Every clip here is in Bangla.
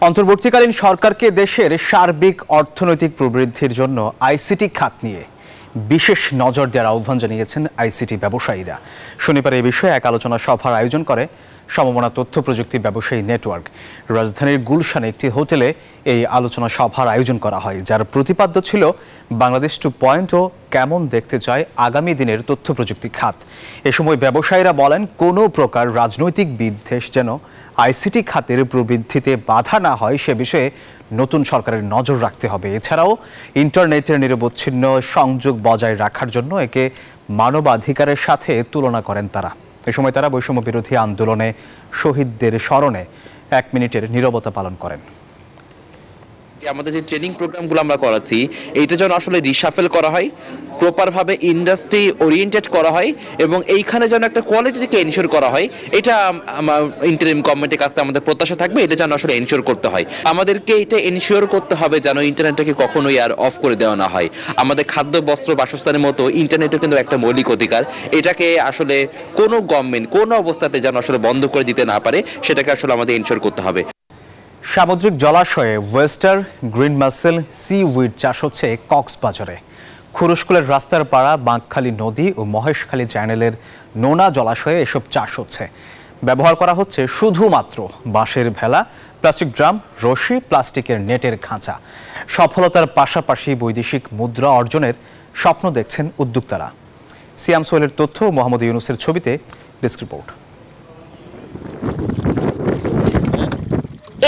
অন্তর্বর্তীকালীন সরকারকে দেশের সার্বিক অর্থনৈতিক প্রবৃদ্ধির জন্য আইসিটি খাত নিয়ে বিশেষ নজর দেওয়ার আহ্বান জানিয়েছেন আইসিটি ব্যবসায়ীরা। শনিবার এই বিষয়ে এক আলোচনা সভার আয়োজন করে সমমনা তথ্য প্রযুক্তি ব্যবসায়ী নেটওয়ার্ক। রাজধানীর গুলশানে একটি হোটেলে এই আলোচনা সভার আয়োজন করা হয়, যার প্রতিপাদ্য ছিল বাংলাদেশ 2.0 কেমন দেখতে চায় আগামী দিনের তথ্য প্রযুক্তি খাত। এ সময় ব্যবসায়ীরা বলেন, কোনো প্রকার রাজনৈতিক বিদ্বেষ যেন আইসিটি খাতের প্রবৃদ্ধিতে বাধা না হয় সে বিষয়ে নতুন সরকারের নজর রাখতে হবে। এছাড়াও ইন্টারনেটের নিরবচ্ছিন্ন সংযোগ বজায় রাখার জন্য একে মানবাধিকারের সাথে তুলনা করেন তারা। এ সময় তারা বৈষম্য বিরোধী আন্দোলনে শহীদদের স্মরণে 1 মিনিটের নীরবতা পালন করেন। আমাদের যে ট্রেনিং প্রোগ্রামগুলো আমরা করাচ্ছি, এইটা যেন আসলে রিশাফেল করা হয়, প্রপারভাবে ইন্ডাস্ট্রি ওরিয়েন্টেড করা হয় এবং এইখানে যেন একটা কোয়ালিটিকে এনশিওর করা হয়। এটা ইন্টারিম গভর্নমেন্টের কাছে আমাদের প্রত্যাশা থাকবে, এটা যেন আসলে এনশিওর করতে হয়। আমাদেরকে এটা এনশিওর করতে হবে যেন ইন্টারনেটটাকে কখনোই আর অফ করে দেওয়া না হয়। আমাদের খাদ্য, বস্ত্র, বাসস্থানের মতো ইন্টারনেটও কিন্তু একটা মৌলিক অধিকার। এটাকে আসলে কোনো গভর্নমেন্ট কোনো অবস্থাতে যেন আসলে বন্ধ করে দিতে না পারে, সেটাকে আসলে আমাদের এনশিওর করতে হবে। সামুদ্রিক জলাশয়ে oyster green mussel seaweed চাষ হচ্ছে কক্সবাজারে। খুরুশকুলের রাস্তার পাড়া, বাঁকখালী নদী ও মহেশখালী চ্যানেলের নোনা জলাশয়ে এসব চাষ হচ্ছে। ব্যবহার করা হচ্ছে শুধুমাত্র বাঁশের ভেলা, প্লাস্টিক ড্রাম, রশি, প্লাস্টিকের নেটের খাঁচা। সফলতার পাশাপাশি বৈদেশিক মুদ্রা অর্জনের স্বপ্ন দেখছেন উদ্যোক্তারা। সিয়াম সোহেলের তথ্য, মোহাম্মদ ইউনুসের ছবিতে ডেস্ক রিপোর্ট।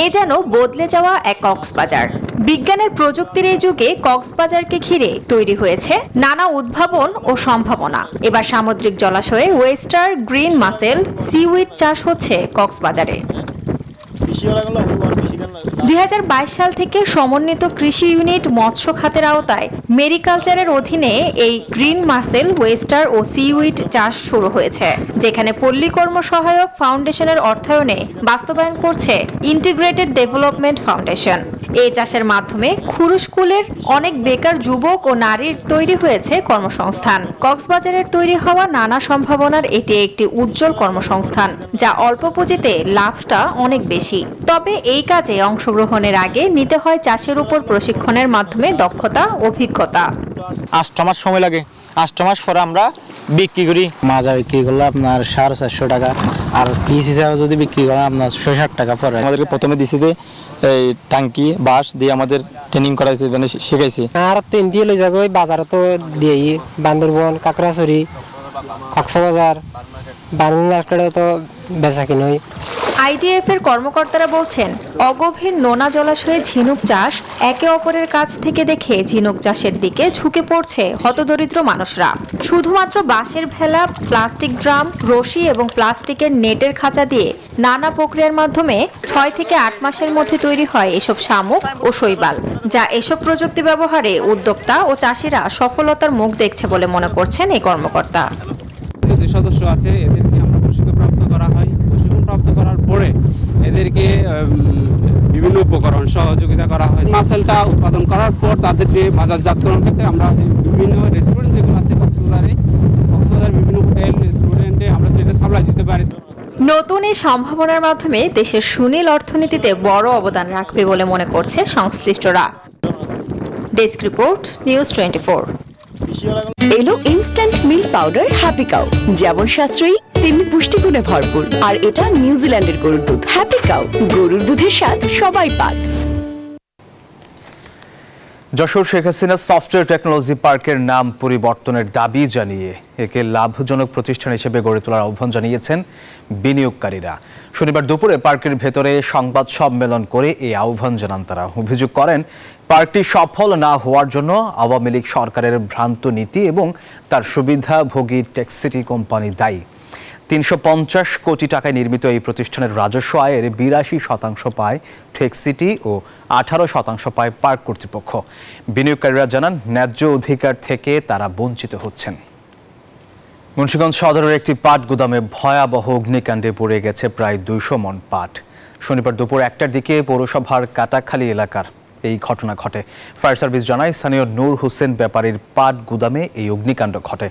এ যেন বদলে যাওয়া এক কক্সবাজার। বিজ্ঞানের প্রযুক্তির এই যুগে কক্সবাজারকে ঘিরে তৈরি হয়েছে নানা উদ্ভাবন ও সম্ভাবনা। এবার সামুদ্রিক জলাশয়ে ওয়েস্টার গ্রিন মাসেল সিউইড চাষ হচ্ছে কক্সবাজারে। 2022 সাল থেকে সমন্বিত কৃষি ইউনিট মৎস্য খাতের আওতায় মেরিকালচারের অধীনে এই গ্রিন মাসেল, ওয়েস্টার ও সিউইড চাষ শুরু হয়েছে, যেখানে পল্লী কর্ম সহায়ক ফাউন্ডেশনের অর্থায়নে বাস্তবায়ন করছে ইন্টিগ্রেটেড ডেভেলপমেন্ট ফাউন্ডেশন। এই চাষের মাধ্যমে খুরুশকুলের অনেক বেকার যুবক ও নারীর তৈরি হয়েছে কর্মসংস্থান। কক্সবাজারের তৈরি হওয়া নানা সম্ভাবনার এটি একটি উজ্জ্বল কর্মসংস্থান, যা অল্প পুঁজিতে লাভটা অনেক বেশি। তবে এই কাজে অংশগ্রহণের আগে নিতে হয় চাষের উপর প্রশিক্ষণের মাধ্যমে দক্ষতা, অভিজ্ঞতা। 8 মাস সময় লাগে। 8 মাস পরে আমরা বিক্রি করি। মাজা বিক্রি করলে আপনার 450 টাকা, আর পিস হিসাবে যদি বিক্রি করেন আপনার 660 টাকা পরে। আমাদেরকে প্রথমে দিছে এই টাঙ্কি বাঁশ দিয়ে আমাদের ট্রেনিং করাইছে, মানে শেখাইছে। আর তো ইন্ডিয়া লই যাগো বাজারে তো দিই, বান্দরবন, কাকড়াছড়ি, কক্সবাজার, বারমুন মার্কেটে তো বেচা কিনা হয়। আইডিএফ এর কর্মকর্তারা বলছেন, অগভীর নোনা জলাশয়ে ঝিনুক চাষ একে অপরের কাছ থেকে দেখে ঝিনুক চাষের দিকে ঝুঁকে পড়ছে হতদরিদ্র মানুষরা। শুধুমাত্র বাঁশের ভেলা, প্লাস্টিক ড্রাম, রশি এবং প্লাস্টিকের নেটের খাঁচা দিয়ে নানা প্রক্রিয়ার মাধ্যমে 6 থেকে 8 মাসের মধ্যে তৈরি হয় এসব শামুক ও শৈবাল, যা এসব প্রযুক্তি ব্যবহারে উদ্যোক্তা ও চাষিরা সফলতার মুখ দেখছে বলে মনে করছেন এই কর্মকর্তা। যে সদস্য আছে এদেরকে আমরা প্রশিক্ষণপ্রাপ্ত করা হয়। প্রশিক্ষণপ্রাপ্ত করার পরে এদেরকে বিভিন্ন উপকরণ সহযোগিতা করা হয়। মাসেলটা উৎপাদন করার পর তাদের যে বাজারজাতকরণ ক্ষেত্রে আমরা বিভিন্ন রেস্টুরেন্ট যেগুলো আছে কক্সবাজার বিভিন্ন হোটেল, রেস্টুরেন্টে আমরা এটা সাপ্লাই দিতে পারি। নতুন এই সম্ভাবনার মাধ্যমে দেশের সুনীল অর্থনীতিতে বড় অবদান রাখবে বলে মনে করছে সংশ্লিষ্টরা। Desk report, news 24। এলো instant milk powder happy cow, যেমন সাশ্রয়ী তেমনি পুষ্টিগুণে ভরপুর। আর এটা নিউজিল্যান্ডের গরুর দুধ। হ্যাপি কাউ, গরুর দুধের স্বাদ সবাই পাক। যশোর শেখ হাসিনা সফটওয়্যার টেকনোলজি পার্কের নাম পরিবর্তনের দাবি জানিয়ে একে লাভজনক প্রতিষ্ঠান হিসেবে গড়ে তোলার আহ্বান জানিয়েছেন বিনিয়োগকারীরা। শনিবার দুপুরে পার্কের ভেতরে সংবাদ সম্মেলন করে এই আহ্বান জানান তারা। অভিযোগ করেন, পার্কটি সফল না হওয়ার জন্য আওয়ামী লীগ সরকারের ভ্রান্ত নীতি এবং তার সুবিধাভোগী টেক্সিটি কোম্পানি দায়ী। 350 কোটি টাকায় নির্মিত এই প্রতিষ্ঠানের রাজস্ব আয়ের 82% পায় টেক্সিটি ও 18% পায় পার্ক কর্তৃপক্ষ। বিনিয়োগকারীরা জানান, ন্যায্য অধিকার থেকে তারা বঞ্চিত হচ্ছেন। মুন্সিগঞ্জ সদরের একটি পাট গুদামে ভয়াবহ অগ্নিকাণ্ডে পড়ে গেছে প্রায় 200 মণ পাট। শনিবার দুপুর 1টার দিকে পৌরসভার কাটাখালী এলাকার এই ঘটনা ঘটে। ফায়ার সার্ভিস জানায়, স্থানীয় নূর হোসেন ব্যাপারীর পাট গুদামে এই অগ্নিকাণ্ড ঘটে।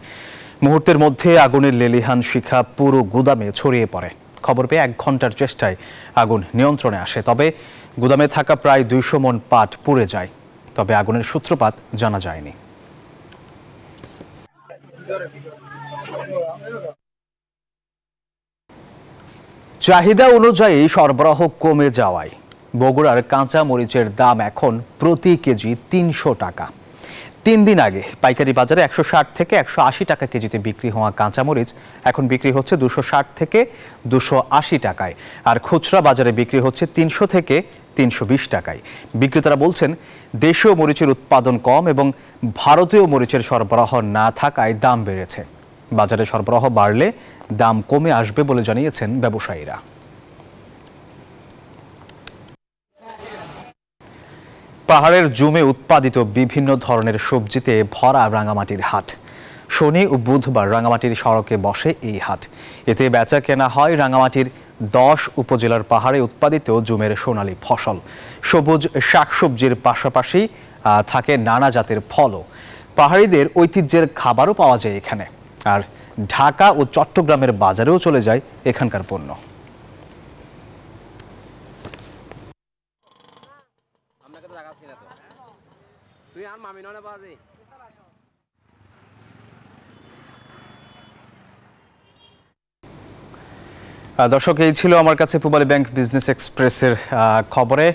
মুহূর্তের মধ্যে আগুনের লেলিহান শিখা পুরো গুদামে ছড়িয়ে পড়ে। খবর পেয়ে 1 ঘন্টার চেষ্টায় আগুন নিয়ন্ত্রণে আসে, তবে গুদামে থাকা প্রায় 200 মণ পাট পুড়ে যায়, তবে আগুনের সূত্রপাত জানা যায়নি। চাহিদা অনুযায়ী সরবরাহ কমে যাওয়ায় বগুড়ার কাঁচা মরিচের দাম এখন প্রতি কেজি 300 টাকা। 3 দিন আগে পাইকারি বাজারে 160 থেকে 180 টাকা কেজিতে বিক্রি হওয়া কাঁচামরিচ এখন বিক্রি হচ্ছে 260 থেকে 280 টাকায়, আর খুচরা বাজারে বিক্রি হচ্ছে 300 থেকে 320 টাকায়। বিক্রেতারা বলছেন, দেশীয় মরিচের উৎপাদন কম এবং ভারতীয় মরিচের সরবরাহ না থাকায় দাম বেড়েছে। বাজারে সরবরাহ বাড়লে দাম কমে আসবে বলে জানিয়েছেন ব্যবসায়ীরা। পাহাড়ের জমে উৎপাদিত বিভিন্ন ধরনের সবজিতে ভরা রাঙামাটির হাট। শনি ও বুধবার রাঙামাটির সড়কে বসে এই হাট। এতে বেচা কেনা হয় রাঙামাটির 10 উপজেলার পাহাড়ে উৎপাদিত জুমের সোনালী ফসল। সবুজ শাকসবজির পাশাপাশি থাকে নানা জাতের ফলও। পাহাড়িদের ঐতিহ্যের খাবারও পাওয়া যায় এখানে, আর ঢাকা ও চট্টগ্রামের বাজারেও চলে যায় এখানকার পণ্য। দর্শক, এই ছিল আমার কাছে পূবালী ব্যাংক বিজনেস এক্সপ্রেসের খবরে।